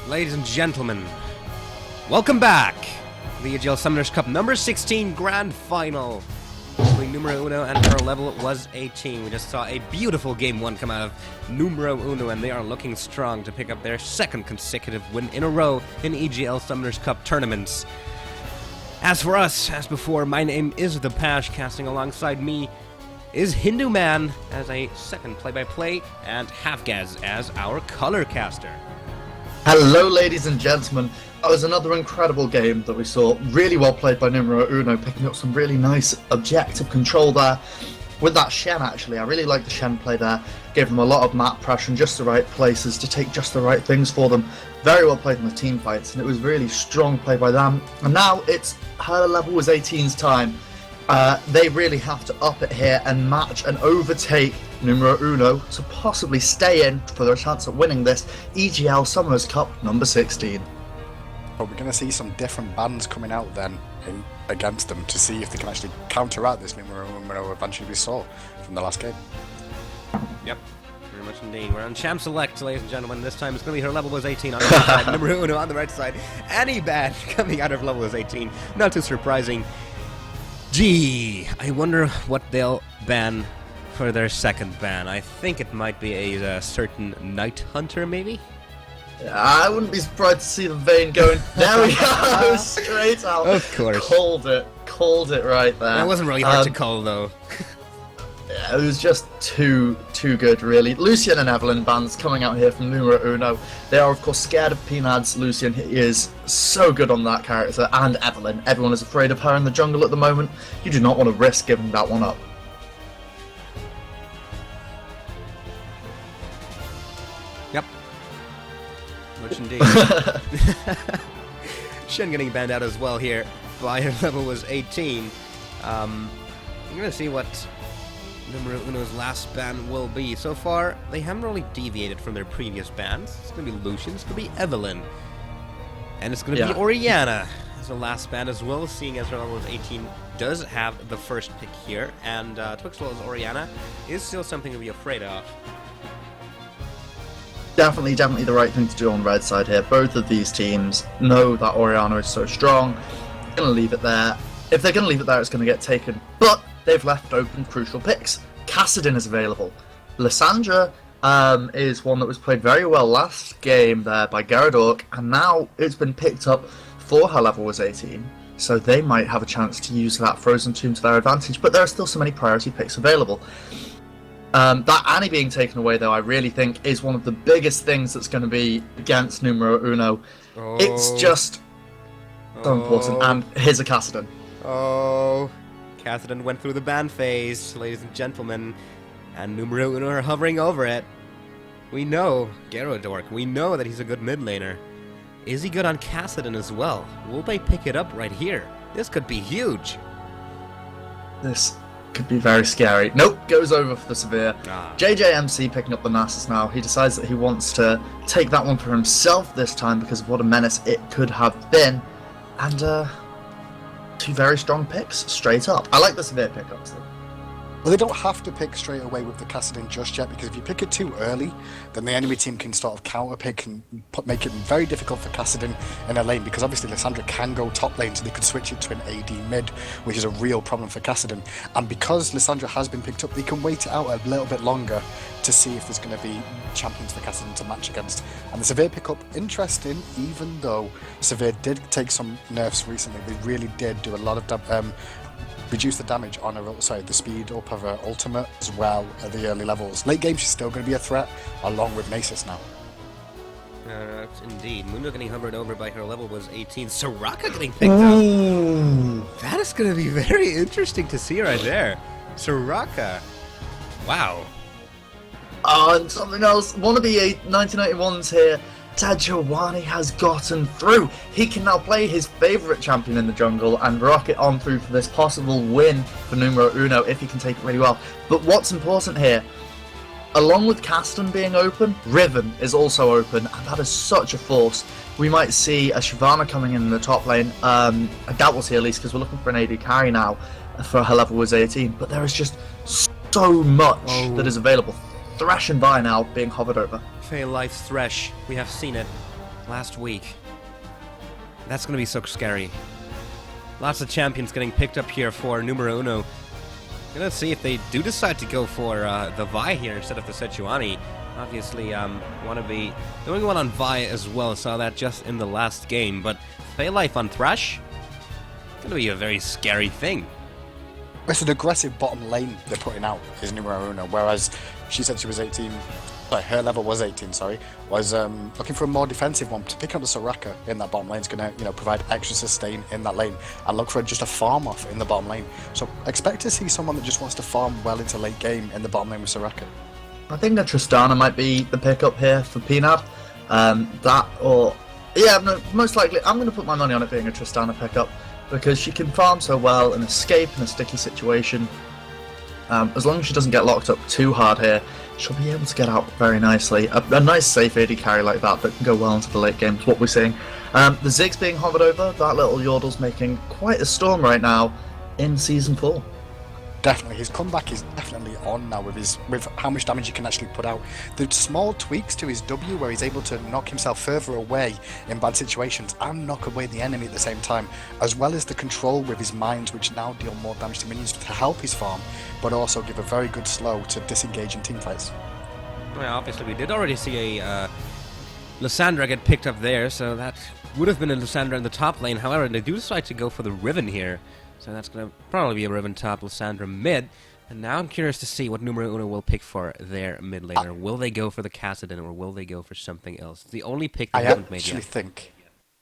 Ladies and gentlemen, welcome back to the HL Summoners Cup number 16 Grand Final. Between numero uno and her level was 18. We just saw a beautiful game 1 come out of numero uno, and they are looking strong to pick up their second consecutive win in a row in EGL Summoners Cup tournaments. As for us, as before, my name is The Pash. Casting alongside me is Hindu Man as a second play-by-play, and Halfgaz as our color caster. Hello ladies and gentlemen, that was another incredible game that we saw, really well played by numero uno, picking up some really nice objective control there with that Shen. Actually, I really like the Shen play there, gave them a lot of map pressure in just the right places to take just the right things for them. Very well played in the team fights, and it was really strong play by them. And now it's her level was 18's time. They really have to up it here and match and overtake numero uno to possibly stay in for their chance at winning this EGL Summoners Cup number 16. But we're going to see some different bans coming out then against them to see if they can actually counteract this numero eventually we saw from the last game. Yep, very much indeed. We're on Champ Select, ladies and gentlemen. This time it's going to be her level was 18 on the left side, numero uno on the right side. Any ban coming out of level was 18. Not too surprising. Gee, I wonder what they'll ban for their second ban. I think it might be a certain Night Hunter, maybe? I wouldn't be surprised to see the Vayne going, there we go, straight out. Of course. Called it right there. That wasn't really hard to call, though. Yeah, it was just too good, really. Lucian and Evelyn bans coming out here from numero uno. They are, of course, scared of Peanuts. Lucian is so good on that character, and Evelyn. Everyone is afraid of her in the jungle at the moment. You do not want to risk giving that one up. Yep. Much indeed. Shen getting banned out as well here by her level was 18. I'm going to see what numero uno's last ban will be. So far, they haven't really deviated from their previous bans. It's going to be Lucian, it's going to be Evelyn, and it's going to be Orianna as the last ban as well, seeing as her level is 18 does have the first pick here, and Twixwell as Orianna is still something to be afraid of. Definitely the right thing to do on the red side here. Both of these teams know that Orianna is so strong. Going to leave it there. If they're going to leave it there, it's going to get taken. But they've left open crucial picks. Kassadin is available. Lissandra is one that was played very well last game there by Gyarados, and now it's been picked up for her level was 18. So they might have a chance to use that Frozen Tomb to their advantage, but there are still so many priority picks available. That Annie being taken away, though, I really think is one of the biggest things that's going to be against numero uno. Oh. It's just so important. And here's a Kassadin. Oh, Kassadin went through the ban phase, ladies and gentlemen, and numero uno are hovering over it. We know Gyarados, we know that he's a good mid laner. Is he good on Kassadin as well? Will they pick it up right here? This could be huge. This could be very scary. Nope, goes over for the Severe. JJMC picking up the Nasus now. He decides that he wants to take that one for himself this time because of what a menace it could have been. And two very strong picks, straight up. I like the Severe pickups though. Well, they don't have to pick straight away with the Kassadin just yet, because if you pick it too early, then the enemy team can sort of counter pick and make it very difficult for Kassadin in a lane, because obviously Lissandra can go top lane, so they could switch it to an AD mid, which is a real problem for Kassadin. And because Lissandra has been picked up, they can wait it out a little bit longer to see if there's going to be champions for Kassadin to match against. And the Severe pickup, interesting, even though Severe did take some nerfs recently, they really did do a lot of reduce the damage on her, the speed up of her ultimate as well at the early levels. Late game, she's still going to be a threat, along with Nasus now. Indeed. Mundo getting hovered over by her level was 18. Soraka getting picked up. That is going to be very interesting to see right there. Soraka. Wow. Oh, and something else. One of the 1991s here. Tajawani has gotten through. He can now play his favourite champion in the jungle and rocket on through for this possible win for numero uno if he can take it really well. But what's important here, along with Kassadin being open, Riven is also open, and that is such a force. We might see a Shyvana coming in the top lane. I doubt we'll see at least, because we're looking for an AD carry now for her level was 18. But there is just so much that is available. Thresh and by now being hovered over. Fail Life's Thresh, we have seen it. last week. That's going to be so scary. Lots of champions getting picked up here for numero uno. Gonna see if they do decide to go for the Vi here instead of the Sejuani. Obviously, want to be doing well on Vi as well. Saw that just in the last game. But Fey Life on Thresh, gonna be a very scary thing. It's an aggressive bottom lane they're putting out, is numero uno, whereas she said she was 18, her level was 18, was looking for a more defensive one. To pick up the Soraka in that bottom lane is going to provide extra sustain in that lane, and look for just a farm off in the bottom lane. So expect to see someone that just wants to farm well into late game in the bottom lane with Soraka. I think that Tristana might be the pickup here for Peanut. Most likely I'm going to put my money on it being a Tristana pickup, because she can farm so well and escape in a sticky situation. As long as she doesn't get locked up too hard here, she'll be able to get out very nicely. A nice safe AD carry like that can go well into the late game is what we're seeing. The Ziggs being hovered over, that little Yordle's making quite a storm right now in Season 4. Definitely, his comeback is definitely on now with how much damage he can actually put out. The small tweaks to his W where he's able to knock himself further away in bad situations and knock away the enemy at the same time, as well as the control with his mines, which now deal more damage to minions to help his farm, but also give a very good slow to disengage in teamfights. Well, obviously we did already see a Lissandra get picked up there, so that would have been a Lissandra in the top lane. However, they do decide to go for the Riven here. So that's going to probably be a Riven top, Lissandra mid. And now I'm curious to see what numero uno will pick for their mid laner. Will they go for the Kassadin or will they go for something else? It's the only pick they haven't made yet. I actually think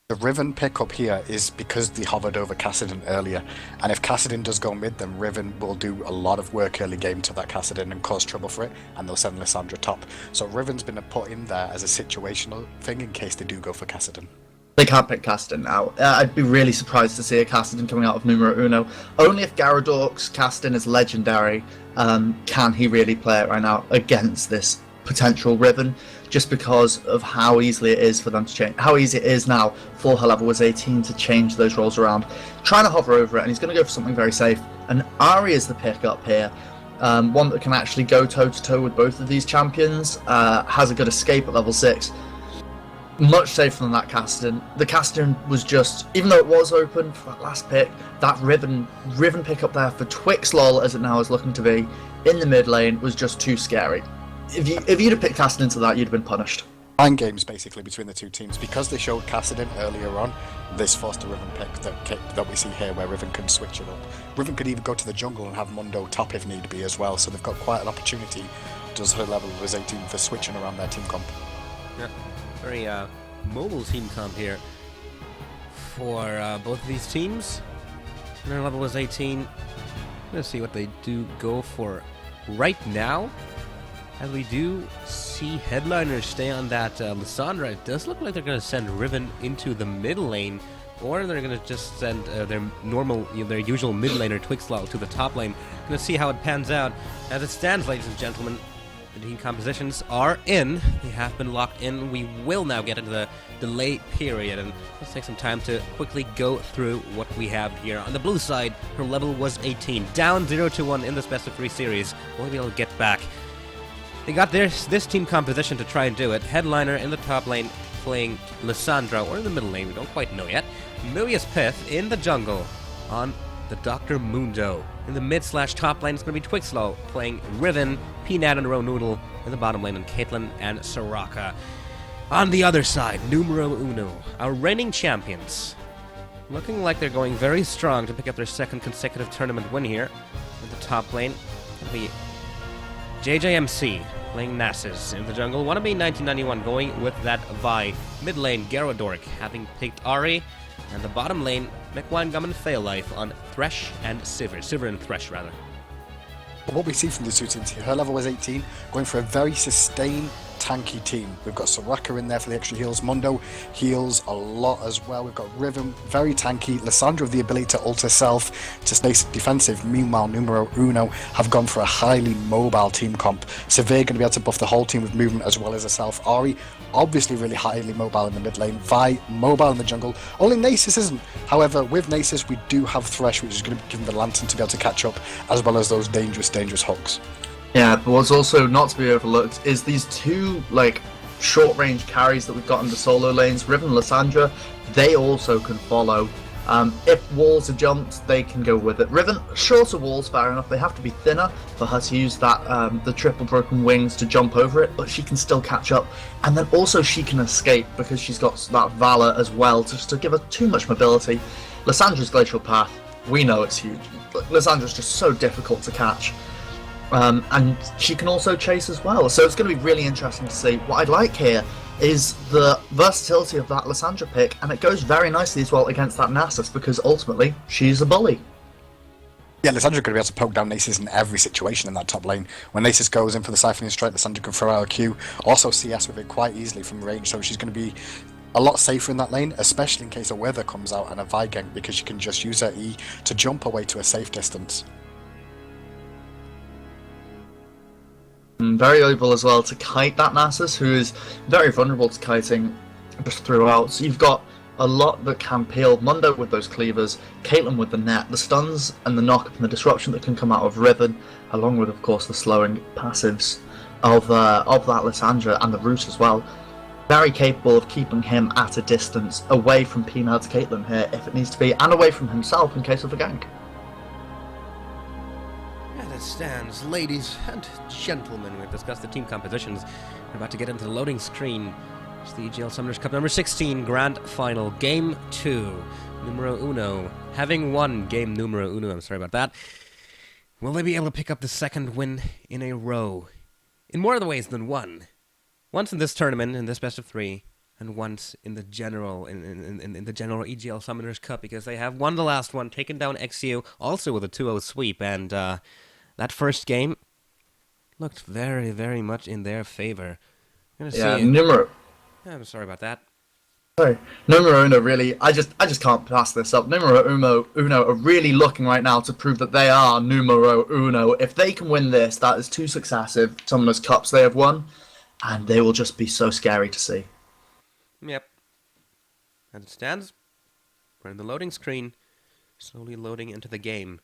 the Riven pickup here is because they hovered over Kassadin earlier. And if Kassadin does go mid, then Riven will do a lot of work early game to that Kassadin and cause trouble for it. And they'll send Lissandra top. So Riven's been put in there as a situational thing in case they do go for Kassadin. They can't pick Kassadin now. I'd be really surprised to see a Kassadin coming out of numero uno. Only if Gyarados Kassadin is legendary can he really play it right now against this potential Riven, just because of how easily it is for them to change. How easy it is now for her level was 18 to change those roles around. Trying to hover over it, and he's going to go for something very safe. And Ahri is the pickup here. One that can actually go toe-to-toe with both of these champions. Has a good escape at level 6. Much safer than that Kassadin. The Kassadin was just, even though it was open for that last pick, that Riven pick up there for Twix LoL, as it now is looking to be, in the mid lane was just too scary. If you'd have picked Kassadin to that, you'd have been punished. Mind games basically between the two teams. Because they showed Kassadin earlier on, this forced a Riven pick that we see here, where Riven can switch it up. Riven could even go to the jungle and have Mundo top if need be as well, so they've got quite an opportunity, does her level was 18, for switching around their team comp. Yeah. Very mobile team comp here for both of these teams. Their level was 18. Let's see what they do go for right now. As we do see Headliners stay on that Lissandra, it does look like they're going to send Riven into the mid lane, or they're going to just send their usual mid laner Twixlaw to the top lane. Going to see how it pans out. As it stands, ladies and gentlemen, the team compositions are in. They have been locked in. We will now get into the delay period, and let's take some time to quickly go through what we have here. On the blue side, her level was 18, down 0-1 in this best of 3 series. Will be able to get back. They got this team composition to try and do it. Headliner in the top lane playing Lissandra, or in the middle lane, we don't quite know yet. Milius Pith in the jungle on the Dr. Mundo. In the mid/top lane, it's going to be Twixlaw playing Riven, Peanut and Noodle in the bottom lane, and Caitlyn and Soraka. On the other side, numero uno, our reigning champions. Looking like they're going very strong to pick up their second consecutive tournament win here. In the top lane, it'll be JJMC playing Nasus. In the jungle, Wannabe 1991 going with that Vi. Mid lane, Gyarados having picked Ahri. And the bottom lane, McWine and Fail Life on Thresh and Sivir. Sivir and Thresh, rather. What we see from the two teams here, her level was 18, going for a very sustained, tanky team. We've got Soraka in there for the extra heals. Mundo heals a lot as well. We've got Riven, very tanky. Lissandra with the ability to ult herself to stay defensive. Meanwhile, numero uno have gone for a highly mobile team comp. Sivir going to be able to buff the whole team with movement as well as herself. Ahri, obviously really highly mobile in the mid lane. Vi, mobile in the jungle. Only Nasus isn't. However, with Nasus, we do have Thresh, which is going to give them the Lantern to be able to catch up, as well as those dangerous hooks. Yeah, but what's also not to be overlooked is these two, short-range carries that we've got in the solo lanes, Riven and Lissandra, they also can follow. If walls are jumped, they can go with it. Riven, shorter walls, fair enough. They have to be thinner for her to use that the triple broken wings to jump over it, but she can still catch up. And then also she can escape because she's got that Valor as well, just to give her too much mobility. Lissandra's Glacial Path, we know it's huge. Lissandra's just so difficult to catch. And she can also chase as well, so it's going to be really interesting to see. What I'd like here is the versatility of that Lissandra pick, and it goes very nicely as well against that Nasus, because ultimately she's a bully. Yeah, Lissandra could be able to poke down Nasus in every situation in that top lane. When Nasus goes in for the Siphoning Strike, Lissandra can throw out a Q, also CS with it quite easily from range, so she's going to be a lot safer in that lane, especially in case a Wither comes out and a Vi gank, because she can just use her E to jump away to a safe distance. Very able as well to kite that Nasus, who is very vulnerable to kiting just throughout. So you've got a lot that can peel. Mundo with those cleavers, Caitlyn with the net, the stuns and the knock-up and the disruption that can come out of Riven, along with, of course, the slowing passives of that Lissandra and the Root as well. Very capable of keeping him at a distance, away from Peanut's Caitlyn here if it needs to be, and away from himself in case of a gank. Stands, ladies and gentlemen, we've discussed the team compositions. We're about to get into the loading screen. It's the EGL Summoners Cup number 16 Grand Final, Game 2, Numero Uno. Having won Game Numero Uno, I'm sorry about that, will they be able to pick up the second win in a row? In more other ways than one. Once in this tournament, in this best of 3, and once in the general in the general EGL Summoners Cup, because they have won the last one, taken down XU, also with a 2-0 sweep, and that first game looked very, very much in their favor. Yeah, Numero. I'm sorry about that. Sorry, Numero Uno really. I just can't pass this up. Numero Uno are really looking right now to prove that they are Numero Uno. If they can win this, that is 2 successive Summoners Cups they have won, and they will just be so scary to see. Yep. As it stands, we're in the loading screen, slowly loading into the game.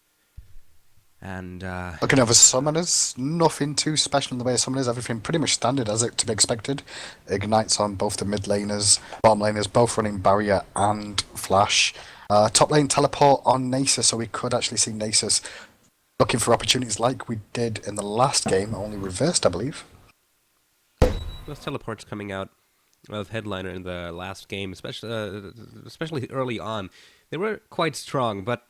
And looking over Summoners, nothing too special in the way of Summoners, everything pretty much standard as it to be expected. Ignites on both the mid laners, bottom laners, both running Barrier and Flash. Top lane teleport on Nasus, so we could actually see Nasus looking for opportunities like we did in the last game, only reversed, I believe. Those teleports coming out of Headliner in the last game, especially early on, they were quite strong, but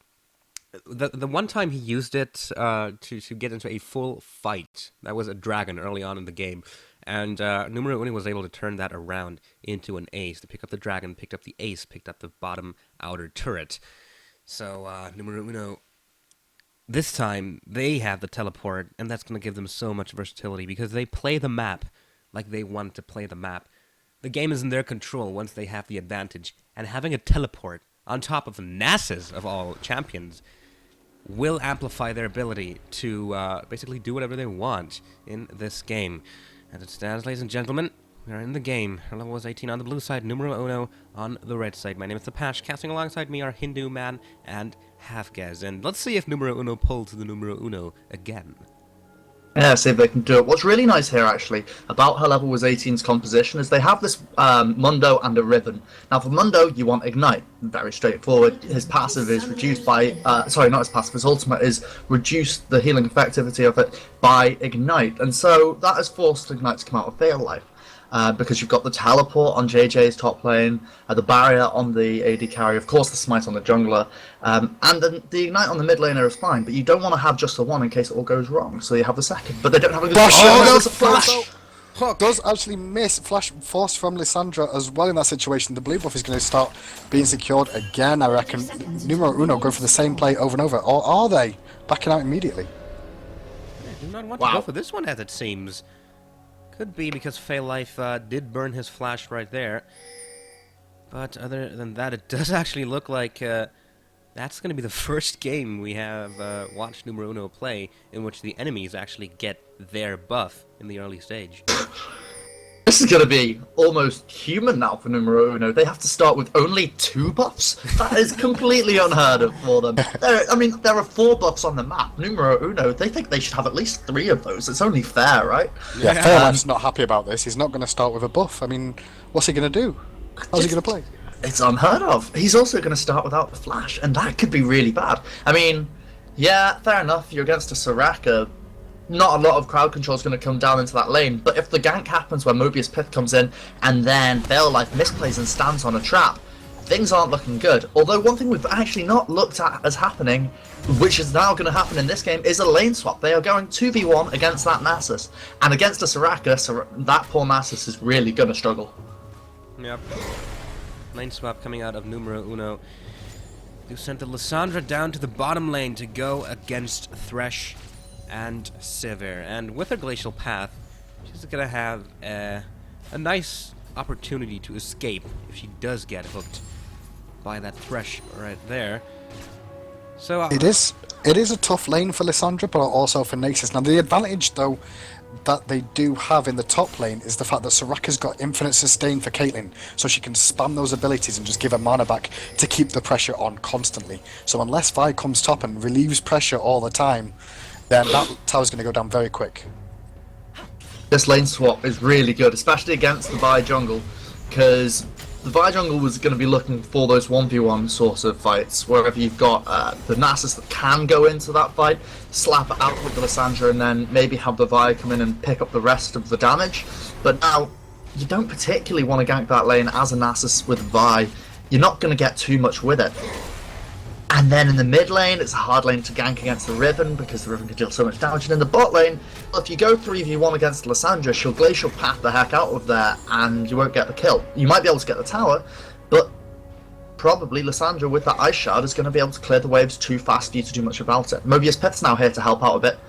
the one time he used it to get into a full fight, that was a dragon early on in the game, and Numero Uno was able to turn that around into an ace. They picked up the dragon, picked up the ace, picked up the bottom outer turret. So Numero Uno, this time they have the teleport, and that's going to give them so much versatility because they play the map like they want to play the map. The game is in their control once they have the advantage, and having a teleport on top of the Nasus of all champions will amplify their ability to basically do whatever they want in this game. As it stands, ladies and gentlemen, we are in the game. Our level was 18 on the blue side, Numero Uno on the red side. My name is Tapash. Casting alongside me are Hindu Man and Halfgaz. And let's see if Numero Uno pulls the Numero Uno again. Yeah, see if they can do it. What's really nice here, actually, about her level was 18's composition is they have this Mundo and a Riven. Now, for Mundo, you want Ignite. Very straightforward. His passive is reduced by... sorry, not his passive. His ultimate is reduced the healing effectivity of it by Ignite. And so that has forced Ignite to come out of Fatal Life. Because you've got the teleport on JJ's top lane, the barrier on the AD carry, of course the smite on the jungler, and then the ignite on the mid laner is fine, but you don't want to have just the one in case it all goes wrong, so you have the second. But they don't have a good There's a flash! Does actually miss Flash Force from Lissandra as well in that situation. The blue buff is going to start being secured again, I reckon. Numero Uno go for the same play over and over, or are they backing out immediately? I do not want to go for this one, as it seems. Could be because Fail Life did burn his flash right there. But other than that, it does actually look like that's going to be the first game we have watched Numero Uno play in which the enemies actually get their buff in the early stage. This is going to be almost human now for numero uno. They have to start with only 2 buffs. That is completely unheard of for them. There are 4 buffs on the map. Numero uno, they think they should have at least 3 of those. It's only fair, right? Yeah, Fairlife's not happy about this. He's not going to start with a buff. I mean, what's he going to do? How's he going to play? It's unheard of. He's also going to start without the flash, and that could be really bad. I mean, yeah, fair enough. You're against a Soraka. Not a lot of crowd control is going to come down into that lane, but if the gank happens where Mobius Pith comes in and then Fairlife misplays and stands on a trap, things aren't looking good. Although one thing we've actually not looked at as happening, which is now going to happen in this game, is a lane swap. They are going 2v1 against that Nasus, and against a Soraka, that poor Nasus is really going to struggle. Yep. Lane swap coming out of numero uno. Who sent the Lissandra down to the bottom lane to go against Thresh and Sivir, and with her glacial path, she's gonna have a nice opportunity to escape if she does get hooked by that Thresh right there. So It is a tough lane for Lissandra, but also for Nasus. Now the advantage though that they do have in the top lane is the fact that Soraka's got infinite sustain for Caitlyn, so she can spam those abilities and just give her mana back to keep the pressure on constantly. So unless Vi comes top and relieves pressure all the time, then that tower's going to go down very quick. This lane swap is really good, especially against the Vi jungle, because the Vi jungle was going to be looking for those 1v1 sort of fights, wherever you've got the Nasus that can go into that fight, slap it out with the Lissandra, and then maybe have the Vi come in and pick up the rest of the damage. But now, you don't particularly want to gank that lane as a Nasus with Vi. You're not going to get too much with it. And then in the mid lane, it's a hard lane to gank against the Riven, because the Riven can deal so much damage. And in the bot lane, well, if you go 3v1 against Lissandra, she'll glacial path the heck out of there, and you won't get the kill. You might be able to get the tower, but probably Lissandra with that Ice Shard is going to be able to clear the waves too fast for you to do much about it. Mobius Pith's now here to help out a bit,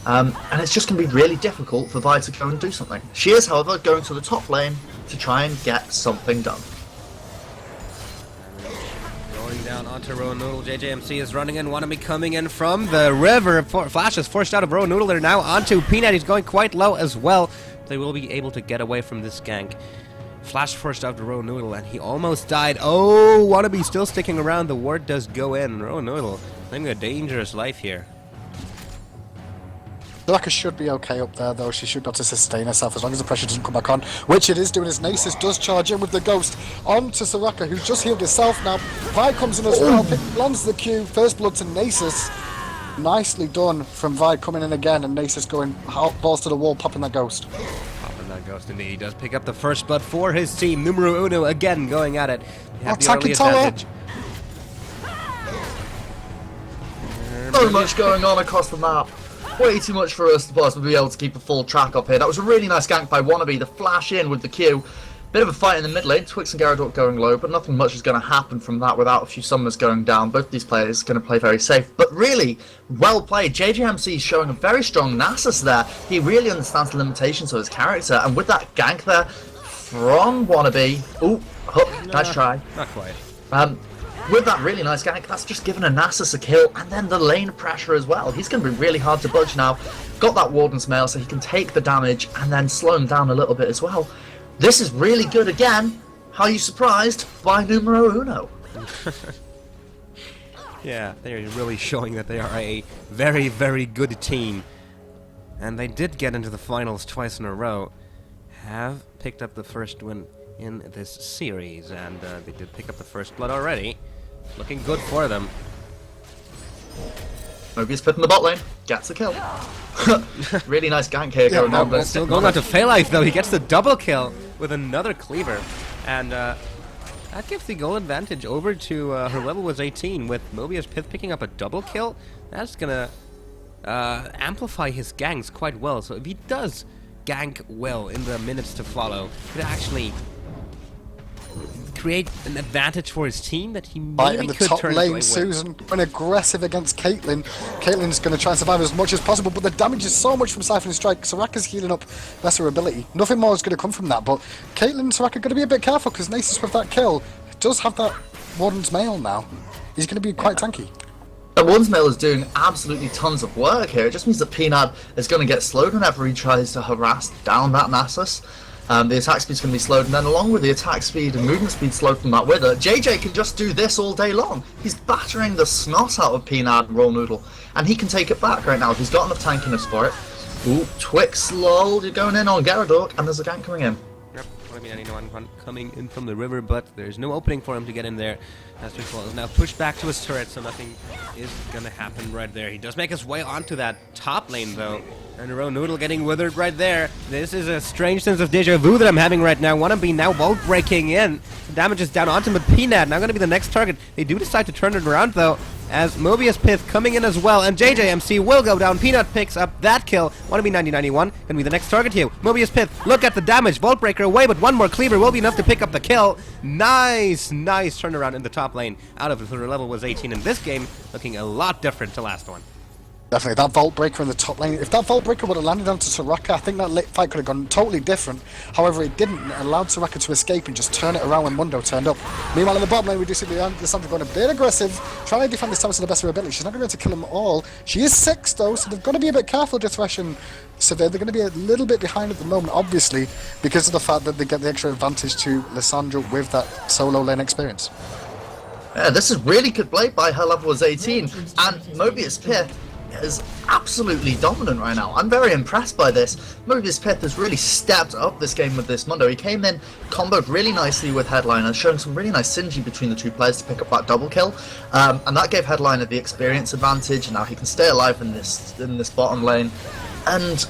and it's just going to be really difficult for Vi to go and do something. She is, however, going to the top lane to try and get something done. Down onto Rowan Noodle. JJMC is running in. Wannabe coming in from the river. Flash is forced out of Rowan Noodle. They're now onto Peanut. He's going quite low as well. They will be able to get away from this gank. Flash forced out to Rowan Noodle, and he almost died. Oh, Wannabe still sticking around. The ward does go in. Rowan Noodle living a dangerous life here. Soraka should be okay up there though. She should be able to sustain herself as long as the pressure doesn't come back on, which it is doing as Nasus does charge in with the Ghost onto Soraka, who's just healed herself now. Vi comes in as well, lands the Q, first blood to Nasus. Nicely done from Vi coming in again, and Nasus going balls to the wall, popping that Ghost. Popping that Ghost indeed. He does pick up the first blood for his team. Numero uno again going at it. They have the early advantage. So much going on across the map. Way too much for us to possibly be able to keep a full track up here. That was a really nice gank by Wannabe. The flash in with the Q. Bit of a fight in the mid lane. Twix and Gyarados going low, but nothing much is going to happen from that without a few summoners going down. Both these players are going to play very safe. But really, well played. JJMC is showing a very strong Nasus there. He really understands the limitations of his character. And with that gank there from Wannabe... Ooh, hook. Nice try. Not quite. With that really nice gank, that's just given a Nasus a kill, and then the lane pressure as well. He's going to be really hard to budge now. Got that Warden's Mail, so he can take the damage and then slow him down a little bit as well. This is really good again. How are you surprised by numero uno? Yeah, they're really showing that they are a very, very good team. And they did get into the finals twice in a row. Have picked up the first win in this series, and they did pick up the first blood already. Looking good for them. Mobius Pith in the bot lane. Gets the kill. Really nice gank here going down there. Still going on to Fairlife though. He gets the double kill with another cleaver. And that gives the goal advantage over to her level was 18. With Mobius Pith picking up a double kill, that's going to amplify his ganks quite well. So if he does gank well in the minutes to follow, could actually create an advantage for his team that he maybe in the could top turn lane, into a Susan going aggressive against Caitlyn. Caitlyn's going to try and survive as much as possible, but the damage is so much from Siphoning Strike. Soraka's healing up lesser ability. Nothing more is going to come from that, but Caitlyn and Soraka are going to be a bit careful because Nasus with that kill does have that Warden's Mail now. He's going to be quite tanky. The Warden's Mail is doing absolutely tons of work here. It just means that Peanut is going to get slowed whenever he tries to harass down that Nasus. The attack speed's going to be slowed, and then along with the attack speed and movement speed slowed from that Wither, JJ can just do this all day long. He's battering the snot out of Peanut and Roll Noodle, and he can take it back right now. He's got enough tankiness for it. Ooh, Twix, lol, you're going in on Gyarados, and there's a gank coming in. Yep, I mean, anyone coming in from the river, but there's no opening for him to get in there. As Twix is now pushed back to his turret, so nothing is gonna happen right there. He does make his way onto that top lane, though. And Row Noodle getting withered right there. This is a strange sense of deja vu that I'm having right now. Wannabe now bolt breaking in. Damage is down onto Peanut. Now going to be the next target. They do decide to turn it around, though, as Mobius Pith coming in as well. And JJMC will go down. Peanut picks up that kill. Wannabe 9091 going to be the next target here. Mobius Pith, look at the damage. Volt Breaker away, but one more cleaver will be enough to pick up the kill. Nice turnaround in the top lane. Out of the level was 18 in this game. Looking a lot different to last one. Definitely, that Vault Breaker in the top lane. If that Vault Breaker would have landed onto Soraka, I think that fight could have gone totally different. However, it didn't. It allowed Soraka to escape and just turn it around when Mundo turned up. Meanwhile, in the bottom lane, we do see Lissandra going a bit aggressive, trying to defend this tower to the best of her ability. She's not going to be able to kill them all. She is 6, though, so they've got to be a bit careful, Disthresh and Severe. They're going to be a little bit behind at the moment, obviously, because of the fact that they get the extra advantage to Lissandra with that solo lane experience. Yeah, this is really good play by her level was 18, and Mobius Pith is absolutely dominant right now. I'm very impressed by this. Mobius Pith has really stepped up this game with this Mundo. He came in, comboed really nicely with Headliner, showing some really nice synergy between the two players to pick up that double kill, and that gave Headliner the experience advantage, and now he can stay alive in this bottom lane. And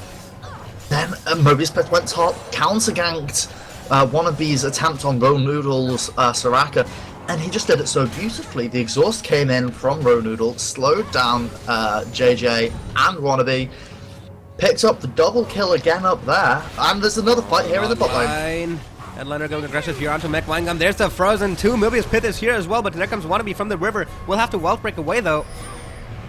then Mobius Pith went top, counter-ganked Wannabe's attempt on Roll Noodle's Soraka, and he just did it so beautifully. The exhaust came in from Row Noodle, slowed down JJ and Wannabe, picked up the double kill again up there, and there's another fight here in the bot lane. Headliner going aggressive here onto Mech There's the Frozen 2. Mobius Pith is here as well, but there comes Wannabe from the river. We'll have to Wealth Break away, though.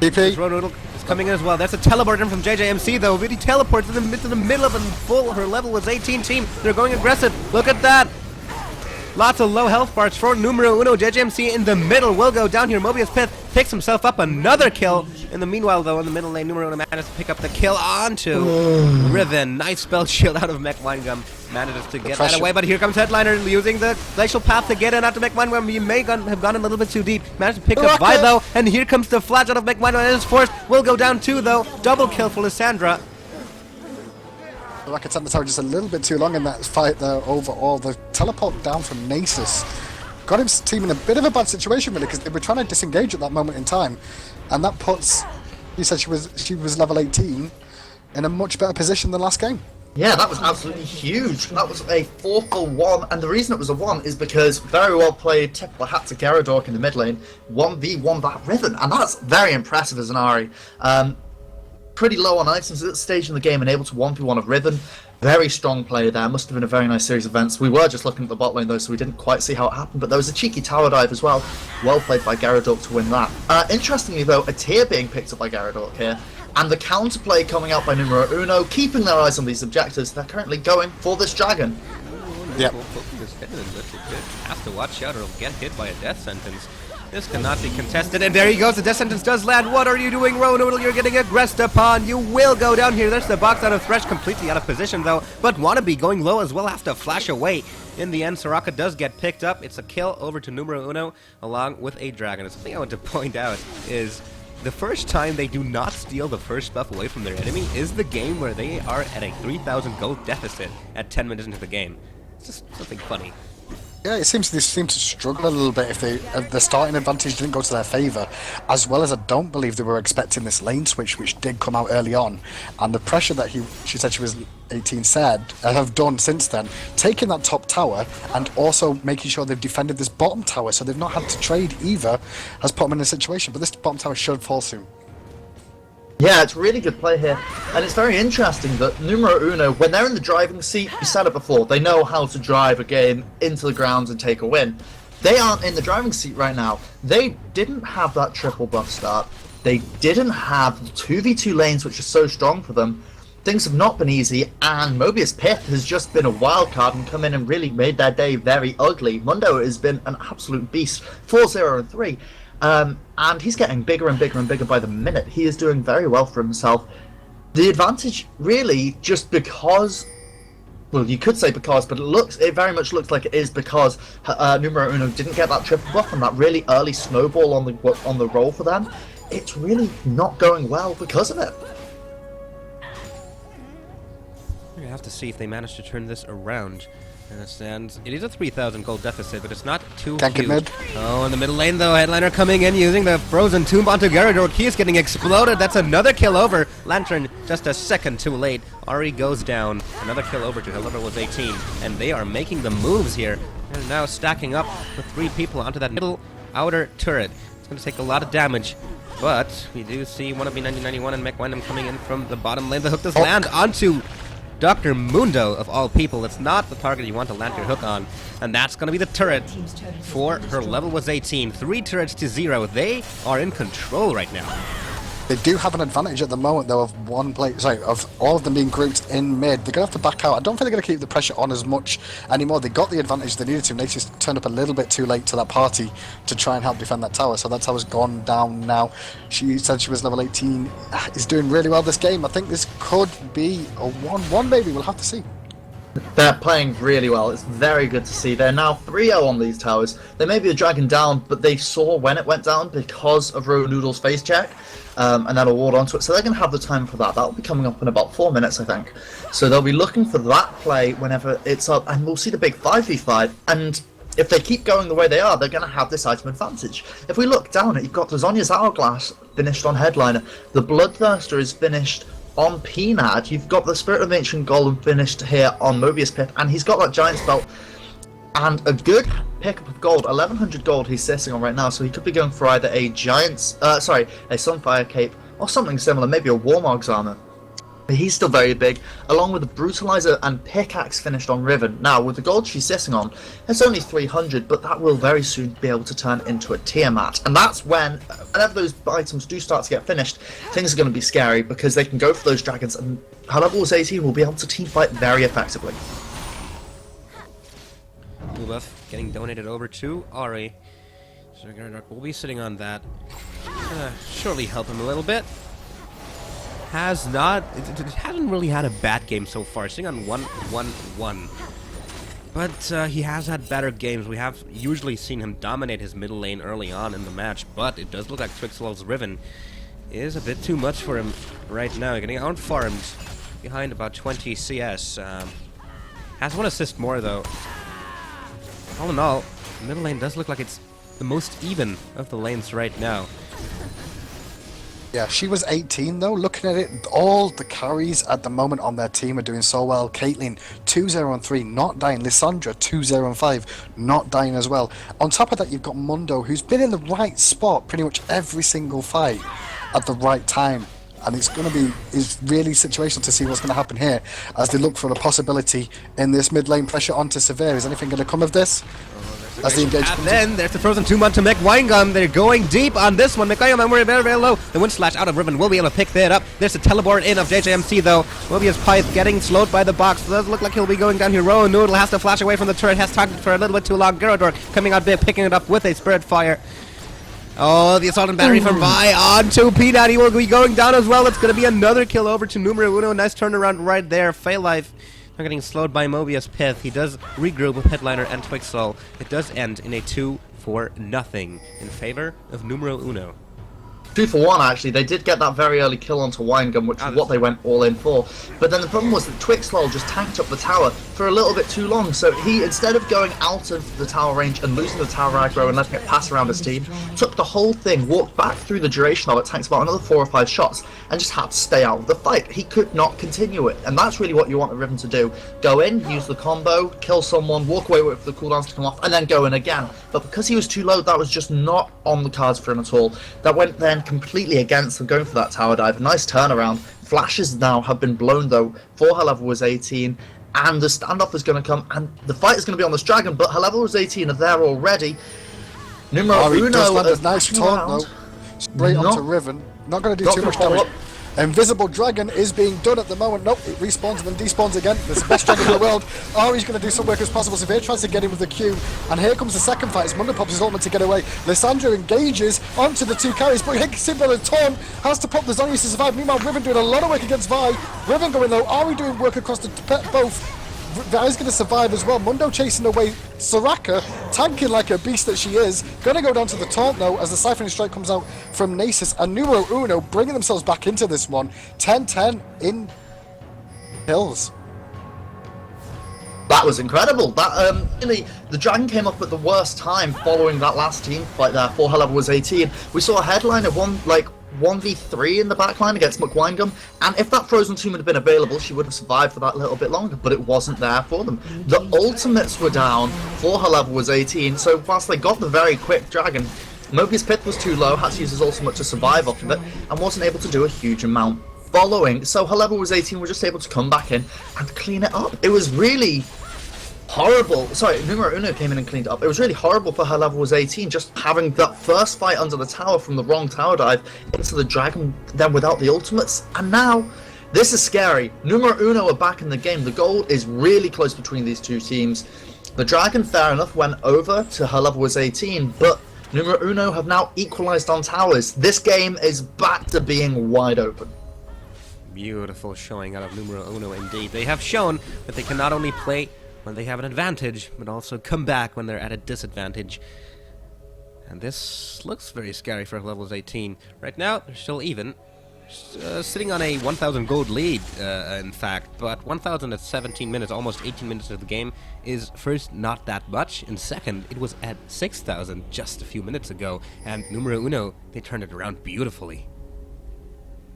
TP. Row Noodle is coming in as well. That's a teleport in from JJMC, though. Really teleports into the middle of a full. Her level was 18 team. They're going aggressive. Look at that. Lots of low health parts for numero uno. JJMC in the middle will go down here. Mobius Pith picks himself up another kill. In the meanwhile, though, in the middle lane, numero uno manages to pick up the kill onto Riven. Nice spell shield out of Mech Winegum. Manages to get that away, but here comes Headliner using the glacial path to get in after Mech Winegum. He may have gone a little bit too deep. Managed to pick up Vi, though, and here comes the flash out of Mech Winegum. And his force will go down too, though. Double kill for Lissandra. Rockets at the tower just a little bit too long in that fight there overall. The teleport down from Nasus got his team in a bit of a bad situation, really, because they were trying to disengage at that moment in time, and that puts, you said she was level 18, in a much better position than last game. Yeah, that was absolutely huge. That was a 4-for-1, and the reason it was a 1 is because very well played typical hat to Gyarados in the mid lane, 1v1 that Riven, and that's very impressive as an Ahri. Pretty low on items at this stage in the game and able to 1v1 of Riven. Very strong player there. Must have been a very nice series of events. We were just looking at the bot lane though, so we didn't quite see how it happened, but there was a cheeky tower dive as well. Well played by Gyarados to win that. Interestingly though, a tier being picked up by Gyarados here, and the counterplay coming out by numero uno, keeping their eyes on these objectives. They're currently going for this dragon. Yep. Has to watch out or he'll get hit by a death sentence. This cannot be contested, and there he goes. The death sentence does land. What are you doing, Row Noodle? You're getting aggressed upon. You will go down here. There's the box out of Thresh, completely out of position, though. But Wannabe going low as well, has to flash away. In the end, Soraka does get picked up. It's a kill over to numero uno, along with a dragon. And something I want to point out is the first time they do not steal the first buff away from their enemy is the game where they are at a 3,000 gold deficit at 10 minutes into the game. It's just something funny. Yeah, it seems they seem to struggle a little bit if the starting advantage didn't go to their favour, as well as I don't believe they were expecting this lane switch, which did come out early on, and the pressure that she said she was 18 have done since then, taking that top tower and also making sure they've defended this bottom tower, so they've not had to trade either, has put them in a situation. But this bottom tower should fall soon. Yeah, it's really good play here, and it's very interesting that numero uno, when they're in the driving seat, you said it before, they know how to drive a game into the grounds and take a win. They aren't in the driving seat right now. They didn't have that triple buff start. They didn't have the 2v2 lanes, which are so strong for them. Things have not been easy, and Mobius Pith has just been a wild card and come in and really made their day very ugly. Mundo has been an absolute beast, 4-0-3. And he's getting bigger and bigger and bigger by the minute. He is doing very well for himself. The advantage, really, just because Well, you could say because, but it very much looks like it is because numero uno didn't get that triple buff and that really early snowball on the roll for them. It's really not going well because of it. We're gonna have to see if they manage to turn this around. And it is a 3,000 gold deficit, but it's not too huge. Mid. Oh, in the middle lane though, Headliner coming in using the frozen tomb onto Gyarados. He is getting exploded. That's another kill over. Lantern just a second too late. Ari goes down. Another kill over to Hellever was 18. And they are making the moves here. They're now stacking up with 3 people onto that middle outer turret. It's going to take a lot of damage. But we do see one of B9091 and McWindham coming in from the bottom lane. The hook does land onto Dr. Mundo, of all people. It's not the target you want to land your hook on. And that's going to be the turret for her level was 18. 3 turrets to 0. They are in control right now. They do have an advantage at the moment, though, of of all of them being grouped in mid. They're going to have to back out. I don't think they're going to keep the pressure on as much anymore. They got the advantage they needed to. They just turned up a little bit too late to that party to try and help defend that tower. So that tower's gone down now. She said she was level 18. Is doing really well this game. I think this could be a 1-1 maybe. We'll have to see. They're playing really well. It's very good to see. They're now 3-0 on these towers. They may be a dragon down, but they saw when it went down because of Noodle's face check, and then a ward onto it. So they're going to have the time for that. That'll be coming up in about 4 minutes, I think. So they'll be looking for that play whenever it's up, and we'll see the big 5v5. And if they keep going the way they are, they're going to have this item advantage. If we look down it, you've got the Zhonya's Hourglass finished on Headliner. The Bloodthirster is finished on Peanut. You've got the Spirit of Ancient Golem finished here on Mobius Pip, and he's got that Giant's Belt and a good pickup of gold, 1100 gold he's sitting on right now, so he could be going for either a a Sunfire Cape or something similar, maybe a Warmog's armor. But he's still very big, along with the Brutalizer and Pickaxe finished on Riven. Now, with the gold she's sitting on, it's only 300, but that will very soon be able to turn into a Tiamat. And that's whenever those items do start to get finished, things are going to be scary, because they can go for those dragons, and her level 18 will be able to teamfight very effectively. Blue buff getting donated over to Ari. So Gyarados will be sitting on that. Surely help him a little bit. It hasn't really had a bad game so far, sitting on 1-1-1. But he has had better games. We have usually seen him dominate his middle lane early on in the match, but it does look like Twixel's Riven is a bit too much for him right now. Getting out-farmed behind about 20 CS. Has 1 assist more, though. All in all, the middle lane does look like it's the most even of the lanes right now. Yeah, she was 18 though. Looking at it, all the carries at the moment on their team are doing so well. Caitlyn 2-0-3, not dying. Lissandra 2-0-5, not dying as well. On top of that, you've got Mundo, who's been in the right spot pretty much every single fight at the right time. And it's really situational to see what's going to happen here as they look for a possibility in this mid lane pressure onto Severe. Is anything going to come of this? As the engage and then there's the frozen tomb onto McWindham. They're going deep on this one. McWindham, we're very, very low. The wind slash out of Riven will be able to pick that up. There's a teleport in of JJMC though. Mobius Pyth getting slowed by the box. It does look like he'll be going down here. Rowan Noodle has to flash away from the turret. Has targeted for a little bit too long. Gyarados coming out big, picking it up with a Spirit Fire. Oh, the assault and battery from Vi onto Peanut. He will be going down as well. It's going to be another kill over to numero uno. Nice turnaround right there. Life not getting slowed by Mobius Pith. He does regroup with Headliner and Twixel. It does end in a 2-0 in favor of numero uno. 2-for-1 actually. They did get that very early kill onto Winegum, which is what they went all in for. But then the problem was that Twixlol just tanked up the tower for a little bit too long. So he, instead of going out of the tower range and losing the tower aggro and letting it pass around his team, took the whole thing, walked back through the duration of it, tanked about another 4 or 5 shots, and just had to stay out of the fight. He could not continue it. And that's really what you want a Riven to do. Go in, use the combo, kill someone, walk away, wait for the cooldowns to come off, and then go in again. But because he was too low, that was just not on the cards for him at all. That went then completely against them going for that tower dive. Nice turnaround. Flashes now have been blown though, for her level was 18, and the standoff is going to come, and the fight is going to be on this dragon, but her level was 18 are there already. Numero uno, a nice taunt though. Straight onto Riven. Not going to do too much damage. Invisible Dragon is being done at the moment. Nope, it respawns and then despawns again. It's the best dragon in the world. Ari's going to do some work as possible. Severe tries to get in with the Q. And here comes the second fight as Mundo pops his ultimate to get away. Lissandra engages onto the 2 carries, but Simple and Torn has to pop the Zhonya's to survive. Meanwhile, Riven doing a lot of work against Vi. Riven going low. Ari doing work across the both. Vi's going to survive as well. Mundo chasing away Soraka, tanking like a beast that she is. Going to go down to the taunt though as the Siphoning Strike comes out from Nasus. And numero uno bringing themselves back into this one. 10-10 in kills. That was incredible. That really, the Dragon came up at the worst time following that last team fight there. For her level was 18. We saw a headliner 1v3 in the backline against McWindgum, and if that frozen tomb had been available, she would have survived for that little bit longer, but it wasn't there for them. The ultimates were down. For her level was 18, so whilst they got the very quick Dragon, Mobius Pith was too low, had to use his ultimate to survive off of it, and wasn't able to do a huge amount following. So her level was 18, we're just able to come back in and clean it up. It was really horrible. Sorry, numero uno came in and cleaned it up. It was really horrible for her level was 18, just having that first fight under the tower from the wrong tower dive into the Dragon, then without the ultimates. And now, this is scary. Numero uno are back in the game. The goal is really close between these two teams. The Dragon, fair enough, went over to her level was 18, but numero uno have now equalized on towers. This game is back to being wide open. Beautiful showing out of numero uno indeed. They have shown that they can not only play when they have an advantage, but also come back when they're at a disadvantage. And this looks very scary for levels 18. Right now, they're still even. Sitting on a 1,000 gold lead, in fact, but 1,000 at 17 minutes, almost 18 minutes of the game, is first not that much, and second, it was at 6,000 just a few minutes ago, and numero uno, they turned it around beautifully.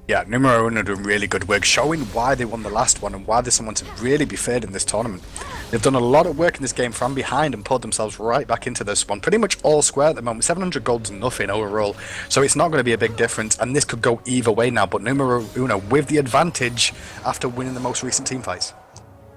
Yeah, numero uno doing really good work, showing why they won the last one and why there's someone to really be feared in this tournament. They've done a lot of work in this game from behind and pulled themselves right back into this one. Pretty much all square at the moment. 700 gold's nothing overall, so it's not going to be a big difference, and this could go either way now, but numero uno with the advantage after winning the most recent team fights.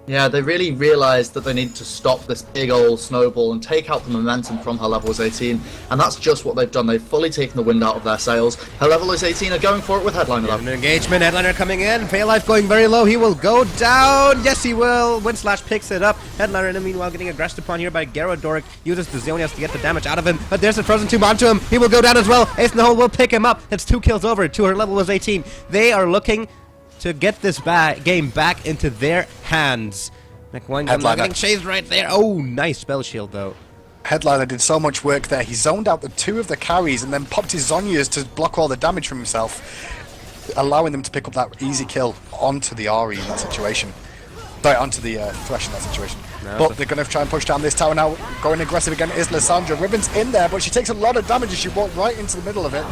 Yeah, they really realised that they needed to stop this big old snowball and take out the momentum from her level is 18, and that's just what they've done. They've fully taken the wind out of their sails. Her level is 18 are going for it with Headliner. An engagement, Headliner coming in, Paylife going very low, he will go down, yes he will, Windslash picks it up, Headliner in the meanwhile getting aggressed upon here by Gyrodoric, uses the Zonias to get the damage out of him, but there's a Frozen Tomb onto him, he will go down as well, Ace in the Hole will pick him up, it's 2 kills over to her level was 18. They are looking to get this game back into their hands. McWindgum getting chased right there. Oh, nice spell shield though. Headliner did so much work there. He zoned out the 2 of the carries and then popped his Zonias to block all the damage from himself, allowing them to pick up that easy kill onto the Ahri in that situation. Sorry, onto the Thresh in that situation. No, but they're going to try and push down this tower now. Going aggressive again is Lissandra. Ribbon's in there, but she takes a lot of damage as she walked right into the middle of it.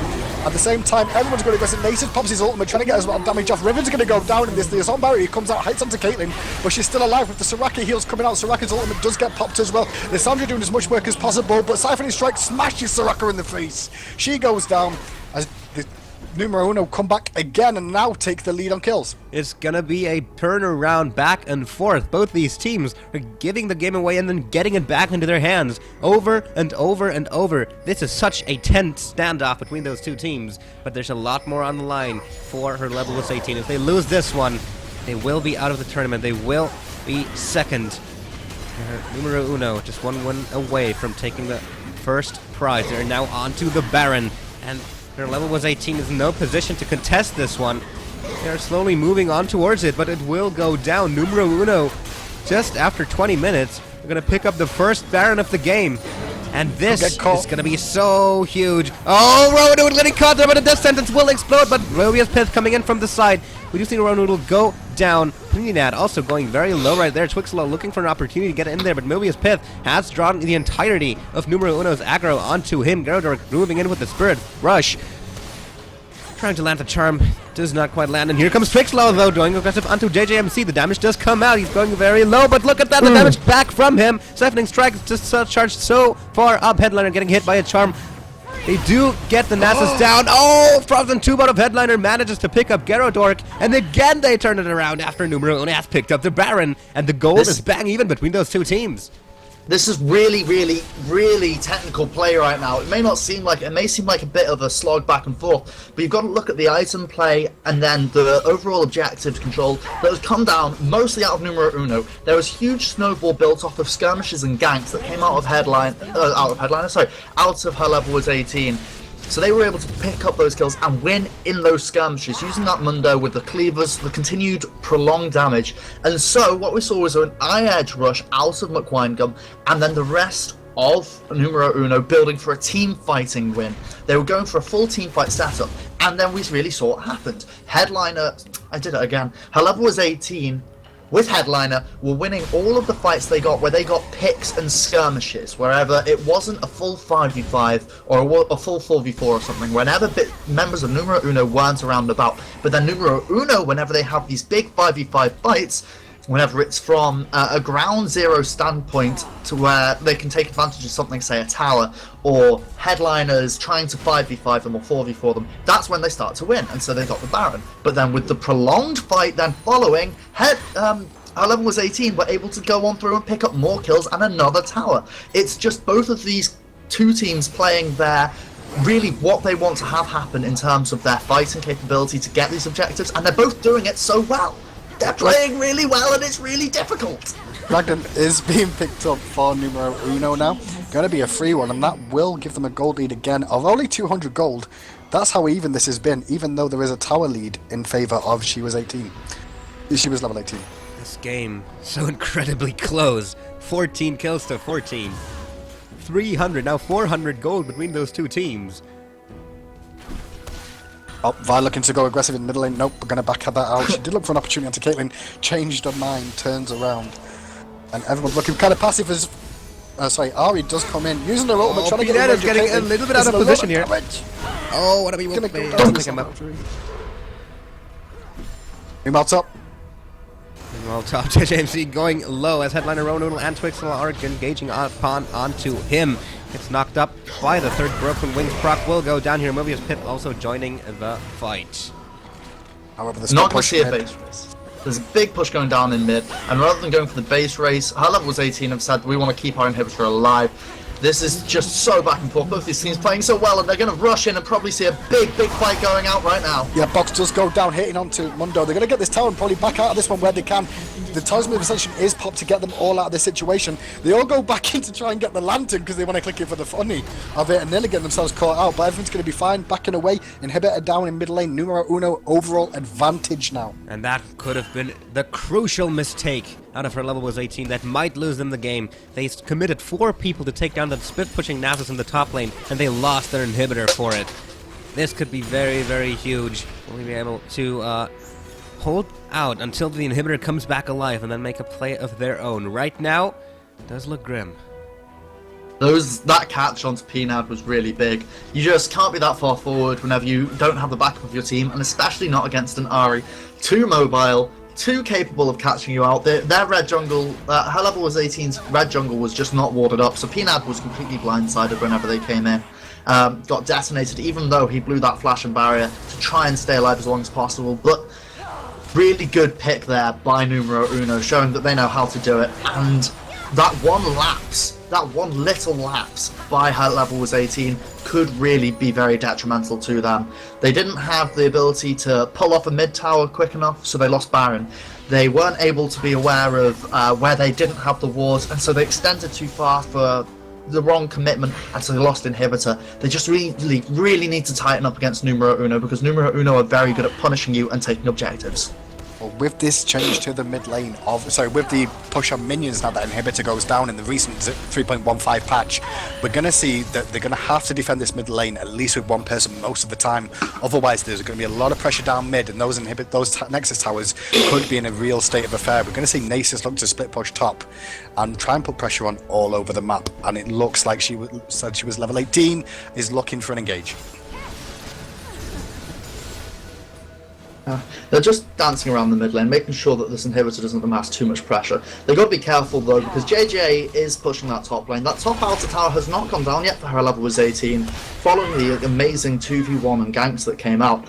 At the same time, everyone's going aggressive. Nasus pops his ultimate, trying to get as much damage off. Ribbon's going to go down in this. The Assault Barrier comes out, hits onto Caitlyn, but she's still alive with the Soraka heals coming out. Soraka's ultimate does get popped as well. Lissandra doing as much work as possible, but Siphoning Strike smashes Soraka in the face. She goes down as the numero uno come back again and now take the lead on kills. It's gonna be a turnaround back and forth. Both these teams are giving the game away and then getting it back into their hands over and over and over. This is such a tense standoff between those two teams, but there's a lot more on the line for her level is 18. If they lose this one, they will be out of the tournament. They will be second. Numero uno just one win away from taking the first prize. They're now on to the Baron, and their level was 18 is in no position to contest this one. They're slowly moving on towards it, but it will go down. Numero uno, just after 20 minutes, we're going to pick up the first Baron of the game. And this is going to be so huge. Oh, Roanoodle getting caught there, but a death sentence will explode, but Mobius Pith coming in from the side. We do see Roanoodle go down. Plinad also going very low right there. Twixlow looking for an opportunity to get in there, but Mobius Pith has drawn the entirety of numero uno's aggro onto him. Gyrodoric moving in with the Spirit Rush. Trying to land the charm, does not quite land, and here comes Twixlow though, going aggressive onto JJMC. The damage does come out, he's going very low, but look at that, the damage back from him. Siphoning Strike just charged so far up. Headliner getting hit by a charm. They do get the Nasus down. Oh, Frozen Tube out of Headliner manages to pick up Gyrodoric, and again they turn it around after numero uno has picked up the Baron, and the goal is bang even between those two teams. This is really, really, really technical play right now. It may seem like a bit of a slog back and forth, but you've got to look at the item play and then the overall objective control that has come down mostly out of numero uno. There was huge snowball built off of skirmishes and ganks that came out of out of her level was 18. So they were able to pick up those kills and win in those skirmishes, using that numNO with the cleavers, the continued prolonged damage. And so what we saw was an eye-edge rush out of McWinegum, and then the rest of numNO building for a team fighting win. They were going for a full team fight setup, and then we really saw what happened. Headliner, I did it again, her level was 18, with Headliner, were winning all of the fights they got where they got picks and skirmishes, wherever it wasn't a full 5v5 or a full 4v4 or something, whenever members of numNO weren't around about. But then numNO, whenever they have these big 5v5 fights, whenever it's from a ground zero standpoint to where they can take advantage of something, say a tower, or headliners trying to 5v5 them or 4v4 them, that's when they start to win, and so they got the Baron. But then with the prolonged fight then following, our level was 18, were able to go on through and pick up more kills and another tower. It's just both of these two teams playing their really what they want to have happen in terms of their fighting capability to get these objectives, and they're both doing it so well. They're playing really well, and it's really difficult. Dragon is being picked up for numNO now. Going to be a free one, and that will give them a gold lead again of only 200 gold. That's how even this has been, even though there is a tower lead in favour of She Was 18. She was level 18. This game, so incredibly close. 14 kills to 14. 300, now 400 gold between those two teams. Oh, Vi looking to go aggressive in middle lane. Nope, we're going to back that out. She did look for an opportunity onto Caitlyn. Changed her mind, turns around. And everyone's looking kind of passive as... Ari does come in, using her ultimate, trying to get is getting a little bit out of position here. Oh, what a wee Gonna go I down think I'm up. Meanwhile, top. Well, top JMC going low as Headliner Ronoodle and Twixel are engaging onto him. It's knocked up by the third Broken Wings. Proc will go down here. Mobius Pit also joining the fight. However, It's not going to see a base race. There's a big push going down in mid, and rather than going for the base race, her level was 18 and said we want to keep our inhibitor alive. This is just so back and forth. Both these teams playing so well, and they're going to rush in and probably see a big fight going out right now. Yeah, Box does go down, hitting onto numNO. They're going to get this tower and probably back out of this one where they can. The Talisman of Ascension is popped to get them all out of this situation. They all go back in to try and get the lantern because they want to click it for the funny of it and nearly get themselves caught out. But everything's going to be fine. Backing away. Inhibitor down in mid lane. numNO overall advantage now. And that could have been the crucial mistake out of her level was 18 that might lose them the game. They committed 4 people to take down the split-pushing Nasus in the top lane, and they lost their inhibitor for it. This could be very, very huge. Will we be able to hold out until the inhibitor comes back alive and then make a play of their own? Right now, it does look grim. That catch onto Peanut was really big. You just can't be that far forward whenever you don't have the backup of your team, and especially not against an Ari. Too mobile, too capable of catching you out. Their red jungle, her level was 18's red jungle was just not warded up, so Peanut was completely blindsided whenever they came in. Got detonated even though he blew that flash and barrier to try and stay alive as long as possible, but really good pick there by numNO, showing that they know how to do it, and that one little lapse by her level was 18 could really be very detrimental to them. They didn't have the ability to pull off a mid tower quick enough, so they lost Baron. They weren't able to be aware of where they didn't have the wards, and so they extended too far for the wrong commitment, and so they lost inhibitor. They just really need to tighten up against numNO because numNO are very good at punishing you and taking objectives. Well, with this change to the mid lane with the push on minions now that inhibitor goes down in the recent 3.15 patch, we're going to see that they're going to have to defend this mid lane at least with one person most of the time. Otherwise, there's going to be a lot of pressure down mid, and those Nexus towers could be in a real state of affair. We're going to see Nasus look to split push top and try and put pressure on all over the map, and it looks like she said she was level 18, is looking for an engage. They're just dancing around the mid lane, making sure that this inhibitor doesn't amass too much pressure. They've got to be careful though, because JJ is pushing that top lane. That top outer tower has not gone down yet for her level was 18, following the amazing 2v1 and ganks that came out.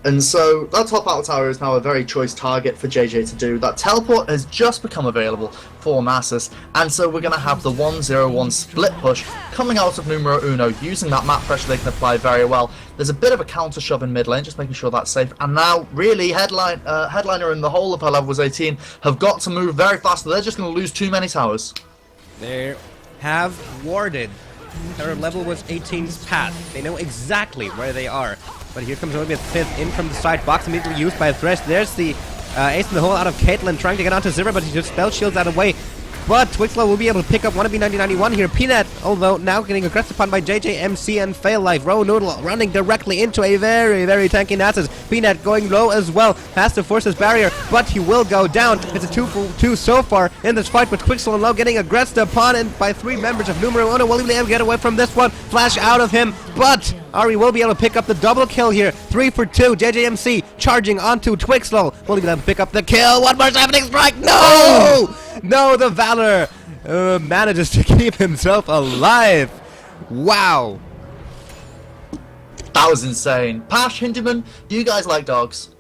And so that top outer tower is now a very choice target for JJ to do. That teleport has just become available for Nasus, and so we're going to have the 1-0-1 split push coming out of numNO, using that map pressure they can apply very well. There's a bit of a counter shove in mid lane, just making sure that's safe, and now really Headliner and the whole of her level was 18 have got to move very fast, they're just going to lose too many towers. They have warded Her level was 18's path. They know exactly where they are. But here comes Olivia Fifth in from the side box, immediately used by a Thresh. There's the ace in the hole out of Caitlyn, trying to get onto Zira, but he just spell shields out of the way. But Twixlow will be able to pick up Wannabe 9091 here. Peanut, although now getting aggressed upon by JJMC and Fail Life. Row Noodle running directly into a very, very tanky Nasus. Peanut going low as well. Has to force his barrier, but he will go down. It's a 2-for-2 so far in this fight with Twixlow and Low getting aggressed upon and by 3 members of numNO. Will he be able to get away from this one? Flash out of him, but Ari will be able to pick up the double kill here. 3 for 2. JJMC charging onto Twixlow. Will he be able to pick up the kill? One more happening strike. No! No, the Valor manages to keep himself alive. Wow. That was insane. Pash, Hinderman, do you guys like dogs?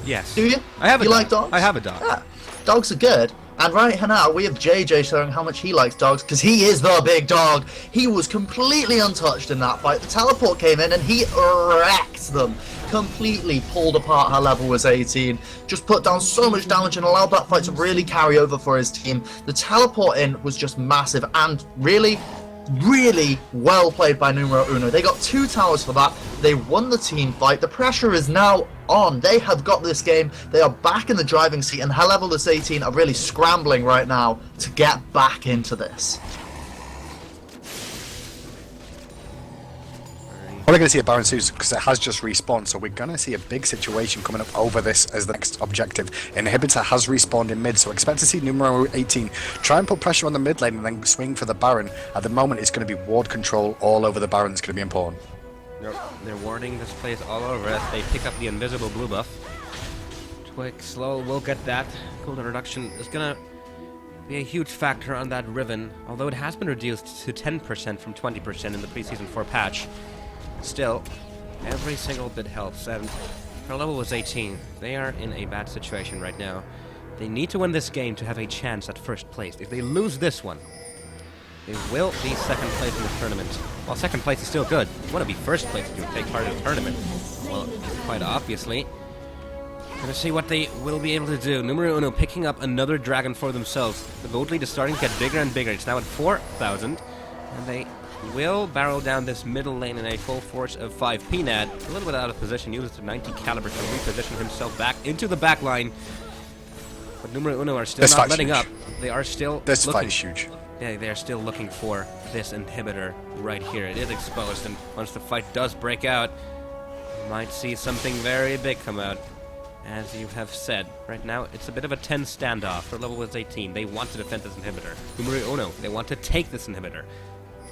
Yes. Do you? I have a you dog. like dogs? I have a dog. Yeah. Dogs are good. And right now, we have JJ showing how much he likes dogs, because he is the big dog. He was completely untouched in that fight. The teleport came in and he wrecked them. Completely pulled apart. Her level was 18. Just put down so much damage and allowed that fight to really carry over for his team. The teleport in was just massive and really well played by numNO. They got 2 towers for that. They won the team fight. The pressure is now on. They have got this game. They are back in the driving seat, and her level is 18 are really scrambling right now to get back into this. We're going to see a Baron soon because it has just respawned, so we're going to see a big situation coming up over this as the next objective. Inhibitor has respawned in mid, so expect to see numNO 18 try and put pressure on the mid lane and then swing for the Baron. At the moment, it's going to be ward control all over the Baron. It's going to be important. Yep. They're warding this place all over as they pick up the invisible blue buff. Twixlow will get that. Cooldown reduction is going to be a huge factor on that Riven, although it has been reduced to 10% from 20% in the preseason 4 patch. Still, every single bit helps, and her level was 18. They are in a bad situation right now. They need to win this game to have a chance at first place. If they lose this one, they will be second place in the tournament. While second place is still good, you want to be first place if you take part in the tournament. Well, quite obviously. Gonna see what they will be able to do. numNO picking up another dragon for themselves. The gold lead is starting to get bigger and bigger. It's now at 4,000, and they will barrel down this middle lane in a full force of 5. Peanut, a little bit out of position, uses the 90 caliber to reposition himself back into the back line. But numNO are still not letting up. They are still This looking. fight is huge. Yeah, they are still looking for this inhibitor right here. It is exposed, and once the fight does break out, you might see something very big come out. As you have said, right now it's a bit of a tense standoff. Her level was 18. They want to defend this inhibitor. numNO, they want to take this inhibitor.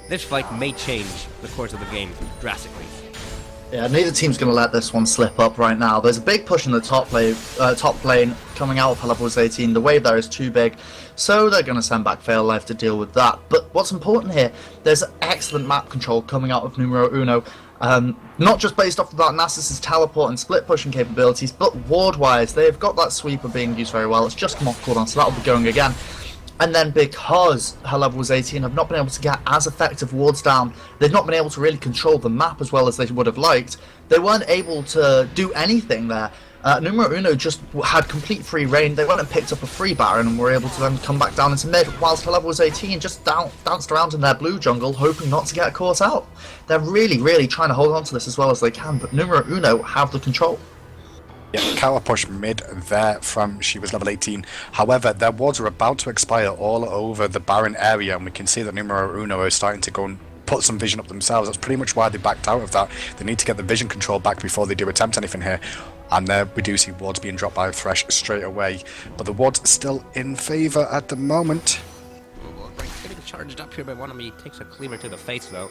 This fight may change the course of the game drastically. Yeah, neither team's going to let this one slip up right now. There's a big push in the top lane coming out of her level 18. The wave there is too big, so they're going to send back Fail Life to deal with that. But what's important here, there's excellent map control coming out of numNO. Not just based off of that Nasus' teleport and split pushing capabilities, but ward-wise, they've got that sweeper being used very well. It's just come off cooldown, so that'll be going again. And then because her level was 18, have not been able to get as effective wards down, they've not been able to really control the map as well as they would have liked. They weren't able to do anything there. numNO just had complete free reign. They went and picked up a free Baron and were able to then come back down into mid, whilst her level was 18, just danced around in their blue jungle, hoping not to get caught out. They're really trying to hold on to this as well as they can, but numNO have the control. Yeah, counter push mid there from she was level 18. However, their wards are about to expire all over the Baron area, and we can see that numNO are starting to go and put some vision up themselves. That's pretty much why they backed out of that. They need to get the vision control back before they do attempt anything here. And there we do see wards being dropped by a Thresh straight away. But the wards still in favour at the moment. Getting charged up here by Wannabe. Takes a cleaver to the face though.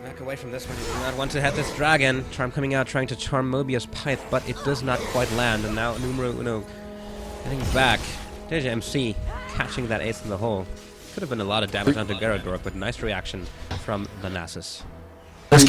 Back away from this one. He does not want to hit this dragon. Charm coming out, trying to charm Mobius Pyth, but it does not quite land. And now numNO getting back. JJMC catching that ace in the hole. Could have been a lot of damage onto Garadork, but nice reaction from the Nasus. This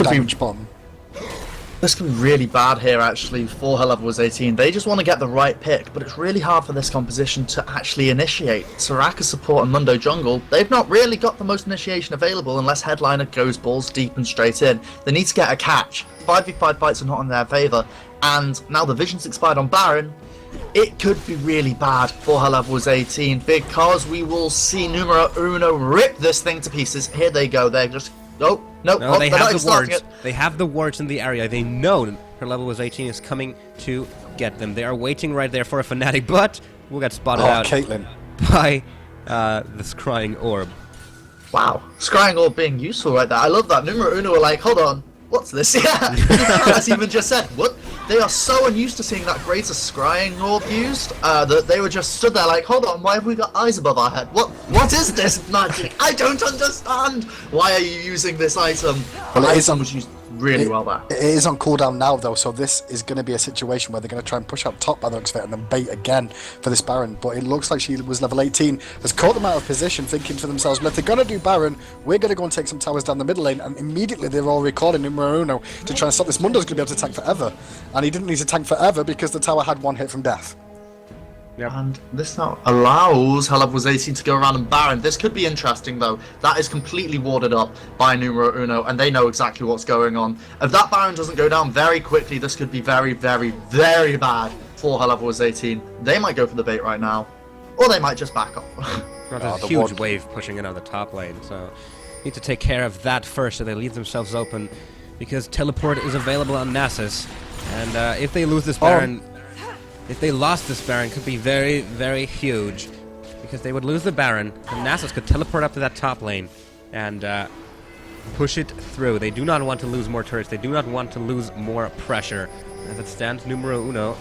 could be really bad here actually for her level was 18. They just want to get the right pick, but it's really hard for this composition to actually initiate. Soraka support and Mundo jungle, they've not really got the most initiation available unless Headliner goes balls deep and straight in. They need to get a catch. 5v5 fights are not in their favour, and now the vision's expired on Baron. it could be really bad for her level was 18 because we will see numero uno rip this thing to pieces. Here they go. They're just no, they have the wards. They have the wards in the area. They know her level was 18 is coming to get them. They are waiting right there for a Fnatic, but we'll get spotted out Caitlyn. by the scrying orb. Wow, scrying orb being useful right there. I love that. Numero uno were like, hold on, what's this? Yeah, as even just said, what? They are so unused to seeing that greater scrying orb used that they were just stood there like, hold on, why have we got eyes above our head? What is this magic? I don't understand. Why are you using this item? Well, it is was used really well there. It is on cooldown now, though, so this is going to be a situation where they're going to try and push out top by the looks of it and then bait again for this Baron. But it looks like she was level 18, has caught them out of position, thinking to themselves, well, if they're going to do Baron, we're going to go and take some towers down the middle lane, and immediately they're all recalling numero uno to try and stop this. Mundo's going to be able to tank forever, and he didn't need to tank forever because the tower had one hit from death. Yep. And this now allows her level was 18 to go around and Baron. This could be interesting though. That is completely warded up by numero uno and they know exactly what's going on. If that Baron doesn't go down very quickly, this could be very, very, very bad for her level was 18. They might go for the bait right now. Or they might just back up. Well, there's a huge wave pushing in on the top lane, so need to take care of that first so they leave themselves open because teleport is available on Nasus. And if they lose this Baron... If they lost this Baron, it could be very, very huge. Because they would lose the Baron, and Nasus could teleport up to that top lane and push it through. They do not want to lose more turrets. They do not want to lose more pressure. As it stands, numero uno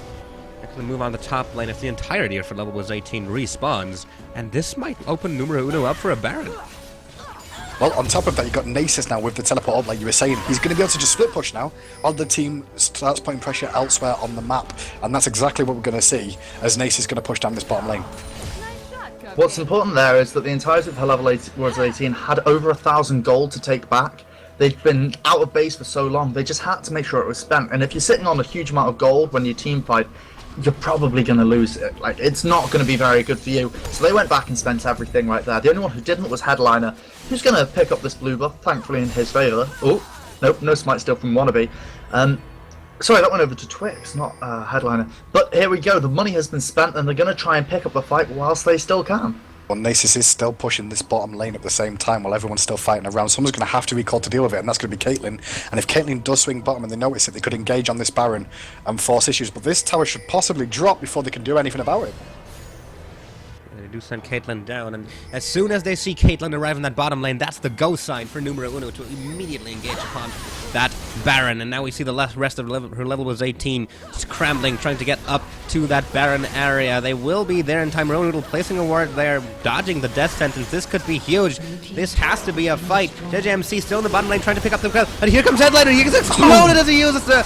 actually move on the top lane if the entirety of her level was 18 respawns. And this might open numero uno up for a Baron. Well, on top of that, you've got Nasus now with the teleport orb, like you were saying. He's going to be able to just split push now, while the team starts putting pressure elsewhere on the map. And that's exactly what we're going to see, as Nasus is going to push down this bottom lane. What's important there is that the entirety of her level was 18 had over 1,000 gold to take back. They'd been out of base for so long, they just had to make sure it was spent. And if you're sitting on a huge amount of gold when you team fight, you're probably going to lose it. Like, it's not going to be very good for you. So they went back and spent everything right there. The only one who didn't was Headliner, who's going to pick up this blue buff, thankfully in his favour. Oh, nope, no smite steal from Wannabe. Sorry, that went over to Twix, not Headliner. But here we go, the money has been spent and they're going to try and pick up the fight whilst they still can. Well, Nasus is still pushing this bottom lane at the same time while everyone's still fighting around. Someone's going to have to recall to deal with it, and that's going to be Caitlyn. And if Caitlyn does swing bottom and they notice it, they could engage on this Baron and force issues. But this tower should possibly drop before they can do anything about it. They do send Caitlyn down, and as soon as they see Caitlyn arrive in that bottom lane, that's the go sign for numero uno to immediately engage upon that Baron. And now we see the rest of her level was 18 scrambling, trying to get up to that Baron area. They will be there in time. Ronoodle placing a ward there, dodging the death sentence. This could be huge. This has to be a fight. JJMC still in the bottom lane trying to pick up the crowd. And here comes Headliner. He gets exploded as he uses the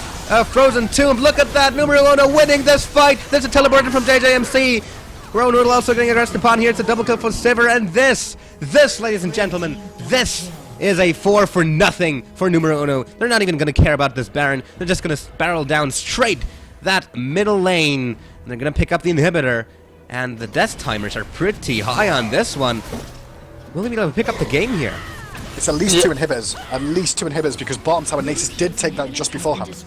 frozen tomb. Look at that. Numero uno winning this fight. There's a teleporter from JJMC. Ronoodle also getting arrested upon here. It's a double kill for Sivir. And this, ladies and gentlemen, this is a 4 for nothing for numero uno. They're not even going to care about this Baron. They're just going to barrel down straight that middle lane. And they're going to pick up the inhibitor. And the death timers are pretty high on this one. Will they be able to pick up the game here? It's at least 2 inhibitors. At least 2 inhibitors because bottom tower Nasus did take that just beforehand.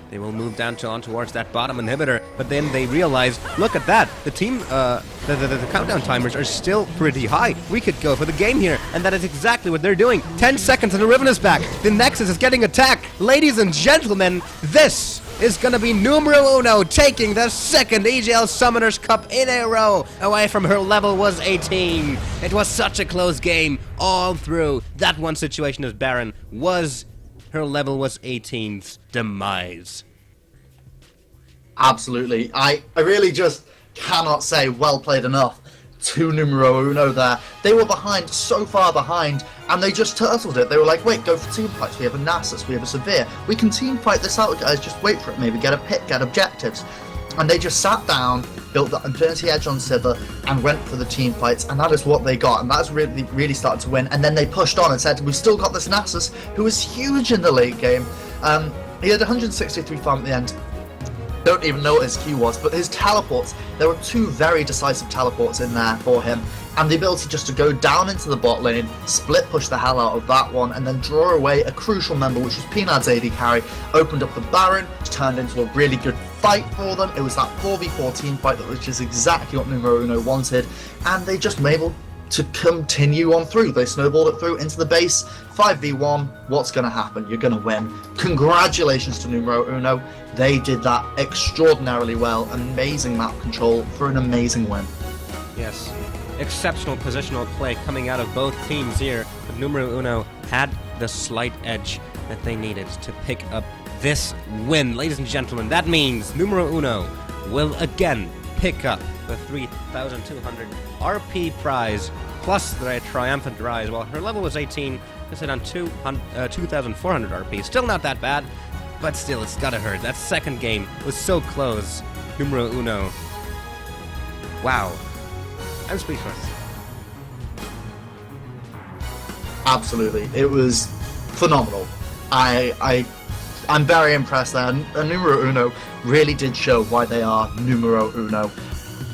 They will move down on towards that bottom inhibitor, but then they realize, look at that, the team, the countdown timers are still pretty high. We could go for the game here, and that is exactly what they're doing. 10 seconds and the Riven is back. The Nexus is getting attacked. Ladies and gentlemen, this is going to be numero uno taking the second HL Summoners Cup in a row away from her level was 18. It was such a close game all through. That one situation as Baron was her level was 18's demise. Absolutely. I really just cannot say well played enough to numero uno there. They were behind, so far behind, and they just turtled it. They were like, wait, go for team fights. We have a Nasus, we have a Severe. We can team fight this out, guys. Just wait for it. Maybe get a pick, get objectives. And they just sat down, built that Infinity Edge on Sivir, and went for the team fights, and that is what they got, and that's really started to win. And then they pushed on and said, we've still got this Nasus, who was huge in the late game. He had 163 farm at the end. Don't even know what his Q was, but his teleports, there were 2 very decisive teleports in there for him, and the ability just to go down into the bot lane, split push the hell out of that one, and then draw away a crucial member, which was Peanut's AD carry, opened up the Baron, which turned into a really good fight for them. It was that 4v4 team fight that was just exactly what numero uno wanted, and they just were able to continue on through. They snowballed it through into the base. 5v1, what's going to happen? You're going to win. Congratulations to numero uno. They did that extraordinarily well. Amazing map control for an amazing win. Yes, exceptional positional play coming out of both teams here, but numero uno had the slight edge that they needed to pick up this win. Ladies and gentlemen, that means numero uno will again pick up the 3,200 RP prize plus the triumphant rise. While her level was 18, this is on 2,400 RP. Still not that bad, but still, it's gotta hurt. That second game was so close. Numero uno. Wow. I'm speechless. Absolutely, it was phenomenal. I'm very impressed there. And numero uno really did show why they are numero uno.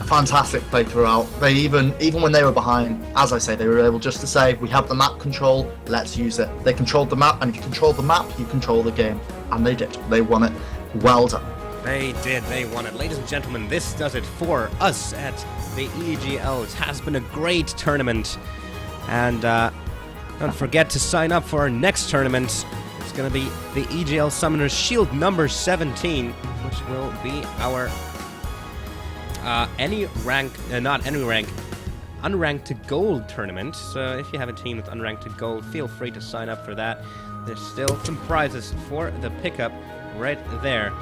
Fantastic play throughout. They even when they were behind, as I say, they were able just to say, we have the map control, let's use it. They controlled the map, and if you control the map, you control the game. And they did. They won it. Well done. They did. They won it. Ladies and gentlemen, this does it for us at the EGL. It has been a great tournament. And don't forget to sign up for our next tournament. It's going to be the EGL Summoners Shield number 17, which will be our unranked to gold tournament. So if you have a team with unranked to gold, feel free to sign up for that. There's still some prizes for the pickup right there.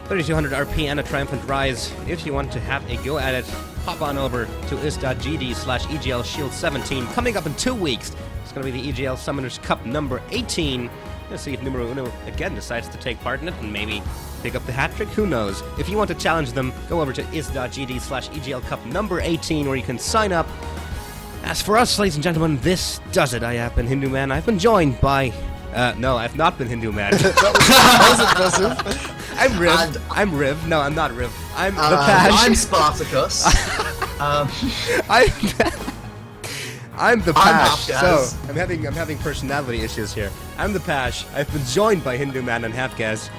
3,200 RP and a triumphant rise. If you want to have a go at it, hop on over to is.gd/EGL Shield 17. Coming up in 2 weeks, it's going to be the EGL Summoners Cup number 18. Let's see if numero uno again decides to take part in it and maybe pick up the hat trick. Who knows? If you want to challenge them, go over to is.gd/EGL Cup number 18, where you can sign up. As for us, ladies and gentlemen, this does it. I have been Hindu Man. I've been joined by... no, I've not been Hindu Man. That was impressive. I'm Riv. And- I'm Riv. No, I'm not Riv. I'm the Pash. I'm Spartacus. I'm the I'm Pash. Halfgaz. So I'm having personality issues here. I'm the Pash. I've been joined by Hindu Man and Halfgaz.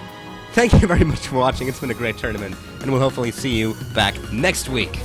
Thank you very much for watching. It's been a great tournament, and we'll hopefully see you back next week.